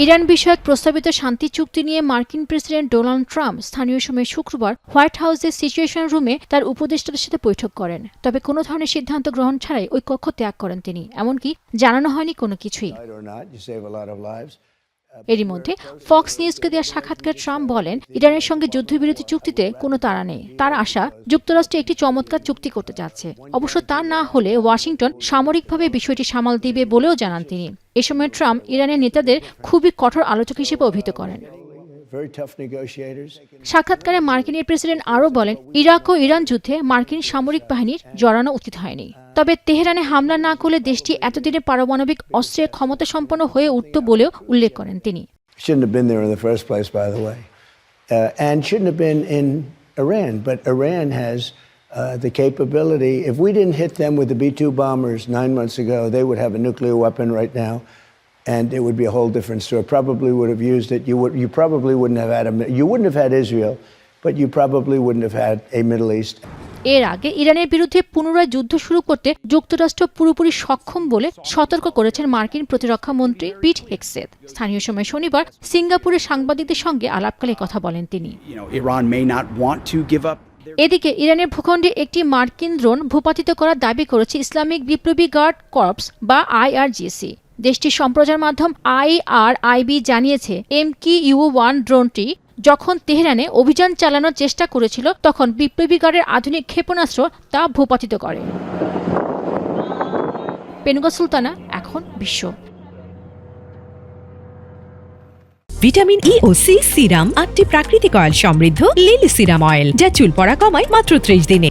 Iran বিষয়ক প্রস্তাবিত শান্তি চুক্তি নিয়ে মার্কিন প্রেসিডেন্ট ডোনাল্ড ট্রাম্প স্থানীয় সময় শুক্রবার হোয়াইট হাউসের সিচুয়েশন রুমে তার উপদেষ্টাদের সাথে বৈঠক করেন। তবে কোনো ধরনের সিদ্ধান্ত গ্রহণ ছাড়াই ওই কক্ষ ত্যাগ করেন তিনি। এমনকি জানানো হয়নি কোনো কিছুই। এরই মধ্যে ফক্স নিউজকে দেওয়া সাক্ষাৎকারে ট্রাম্প বলেন, ইরানের সঙ্গে যুদ্ধবিরতি চুক্তিতে কোনো তাড়া নেই। তার আশা যুক্তরাষ্ট্র একটি চমৎকার চুক্তি করতে যাচ্ছে। অবশ্য তা না হলে ওয়াশিংটন সামরিকভাবে বিষয়টি সামাল দিবে বলেও জানান তিনি। এ সময় ট্রাম্প ইরানের নেতাদের খুবই কঠোর আলোচক হিসেবে অভিহিত করেন। সাক্ষাৎকারে মার্কিন প্রেসিডেন্ট আরও বলেন, ইরাক ও ইরান যুদ্ধে মার্কিন সামরিক বাহিনীর জড়ানো উচিত হয়নি। তবে তেহরানে হামলা না করলে দেশটি এতদিনে পারমাণবিক অস্ত্রের ক্ষমতা সম্পন্ন হয়ে উঠত বলেও উল্লেখ করেন তিনি। The capability, if we didn't hit them with the B-2 bombers 9 months ago, they would have a nuclear weapon right now, and it would be a whole different story. Probably would have used it. You probably wouldn't have had you wouldn't have had Israel, but you probably wouldn't have had a Middle East. এর আগে ইরানের বিরুদ্ধে পুনরায় যুদ্ধ শুরু করতে যুক্তরাষ্ট্র পুরোপুরি সক্ষম বলে সতর্ক করেছেন মার্কিন প্রতিরক্ষা মন্ত্রী পিট হেগসেথ। স্থানীয় সময় শনিবার সিঙ্গাপুরে সাংবাদিকদের সঙ্গে আলাপকালে কথা বলেন তিনি। এদিকে ইরানের ভূখণ্ডে একটি মার্কিন ড্রোন ভূপাতিত করার দাবি করেছে ইসলামিক বিপ্লবী গার্ড কর্পস বা IRGC। দেশটির সম্প্রচার মাধ্যম IRIB জানিয়েছে, MQ-1 ড্রোনটি যখন তেহরানে অভিযান চালানোর চেষ্টা করেছিল তখন বিপ্লবী গার্ডের আধুনিক ক্ষেপণাস্ত্র তা ভূপাতিত করে। পেনুগা সুলতানা, এখন বিশ্ব। ভিটামিন ই ও সি সিরাম 8টি প্রাকৃতিক অয়েল সমৃদ্ধ লিলি সিরাম অয়েল, যা চুল পড়া কমায় মাত্র 30 দিনে।